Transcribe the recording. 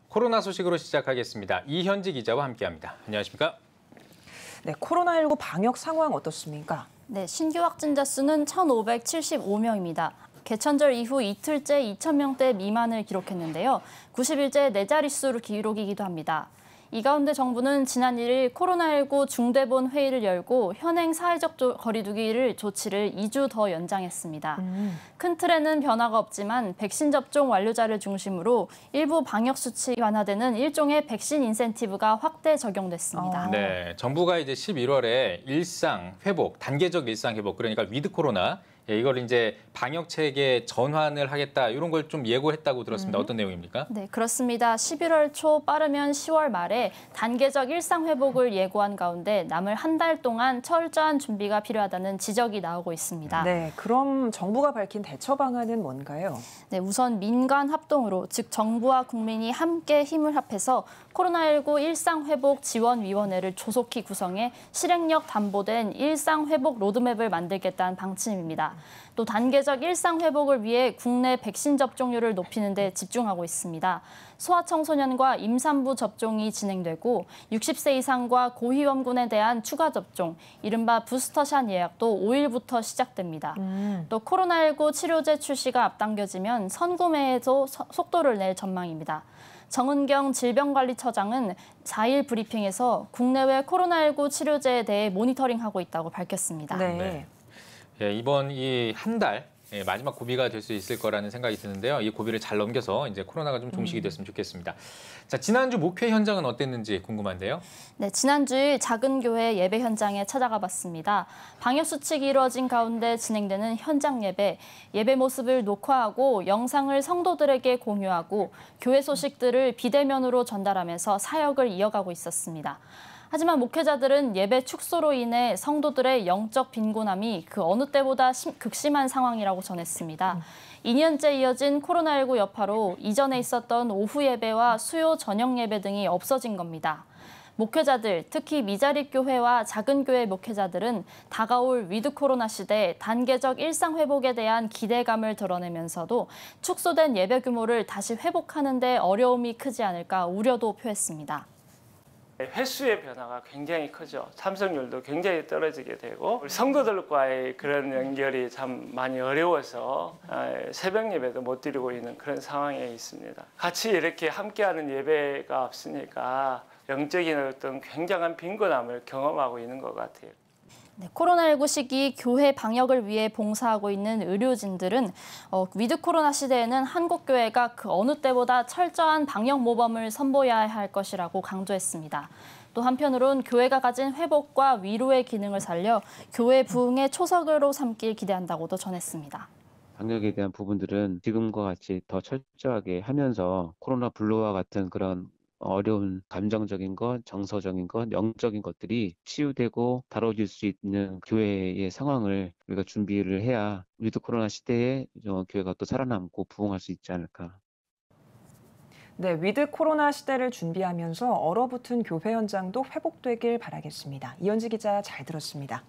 코로나 소식으로 시작하겠습니다. 이현지 기자와 함께합니다. 안녕하십니까? 네, 코로나19 방역 상황 어떻습니까? 네, 신규 확진자 수는 1,575명입니다. 개천절 이후 이틀째 2,000명대 미만을 기록했는데요. 90일째 네 자릿수로 기록이기도 합니다. 이 가운데 정부는 지난 1일 코로나19 중대본 회의를 열고 현행 사회적 거리두기를 조치를 2주 더 연장했습니다. 큰 틀에는 변화가 없지만 백신 접종 완료자를 중심으로 일부 방역 수칙이 완화되는 일종의 백신 인센티브가 확대 적용됐습니다. 네, 정부가 이제 11월에 일상 회복, 단계적 일상 회복, 그러니까 위드 코로나 이걸 이제 방역 체계 전환을 하겠다 이런 걸 좀 예고했다고 들었습니다. 어떤 내용입니까? 네, 그렇습니다. 11월 초 빠르면 10월 말에 단계적 일상 회복을 예고한 가운데 남을 한 달 동안 철저한 준비가 필요하다는 지적이 나오고 있습니다. 네, 그럼 정부가 밝힌 대처 방안은 뭔가요? 네, 우선 민간 합동으로 즉 정부와 국민이 함께 힘을 합해서 코로나19 일상회복지원위원회를 조속히 구성해 실행력 담보된 일상회복 로드맵을 만들겠다는 방침입니다. 또 단계적 일상회복을 위해 국내 백신 접종률을 높이는 데 집중하고 있습니다. 소아청소년과 임산부 접종이 진행되고 60세 이상과 고위험군에 대한 추가 접종, 이른바 부스터샷 예약도 5일부터 시작됩니다. 또 코로나19 치료제 출시가 앞당겨지면 선구매에도 속도를 낼 전망입니다. 정은경 질병관리처장은 4일 브리핑에서 국내외 코로나19 치료제에 대해 모니터링하고 있다고 밝혔습니다. 네. 예, 이번 이 한 달 마지막 고비가 될 수 있을 거라는 생각이 드는데요. 이 고비를 잘 넘겨서 이제 코로나가 좀 종식이 됐으면 좋겠습니다. 자, 지난주 목회 현장은 어땠는지 궁금한데요. 네, 지난주일 작은 교회 예배 현장에 찾아가 봤습니다. 방역 수칙이 이루어진 가운데 진행되는 현장 예배 모습을 녹화하고 영상을 성도들에게 공유하고 교회 소식들을 비대면으로 전달하면서 사역을 이어가고 있었습니다. 하지만 목회자들은 예배 축소로 인해 성도들의 영적 빈곤함이 그 어느 때보다 극심한 상황이라고 전했습니다. 2년째 이어진 코로나19 여파로 이전에 있었던 오후 예배와 수요 저녁 예배 등이 없어진 겁니다. 목회자들, 특히 미자립 교회와 작은 교회 목회자들은 다가올 위드 코로나 시대 단계적 일상 회복에 대한 기대감을 드러내면서도 축소된 예배 규모를 다시 회복하는 데 어려움이 크지 않을까 우려도 표했습니다. 횟수의 변화가 굉장히 크죠. 참석률도 굉장히 떨어지게 되고 성도들과의 그런 연결이 참 많이 어려워서 새벽 예배도 못 드리고 있는 그런 상황에 있습니다. 같이 이렇게 함께하는 예배가 없으니까 영적인 어떤 굉장한 빈곤함을 경험하고 있는 것 같아요. 네, 코로나19 시기 교회 방역을 위해 봉사하고 있는 의료진들은 위드 코로나 시대에는 한국교회가 그 어느 때보다 철저한 방역 모범을 선보여야 할 것이라고 강조했습니다. 또 한편으론 교회가 가진 회복과 위로의 기능을 살려 교회 부흥의 초석으로 삼길 기대한다고도 전했습니다. 방역에 대한 부분들은 지금과 같이 더 철저하게 하면서 코로나 블루와 같은 그런 어려운 감정적인 것, 정서적인 것, 영적인 것들이 치유되고 다뤄질 수 있는 교회의 상황을 우리가 준비를 해야 위드 코로나 시대에 교회가 또 살아남고 부흥할 수 있지 않을까. 네, 위드 코로나 시대를 준비하면서 얼어붙은 교회 현장도 회복되길 바라겠습니다. 이현지 기자 잘 들었습니다.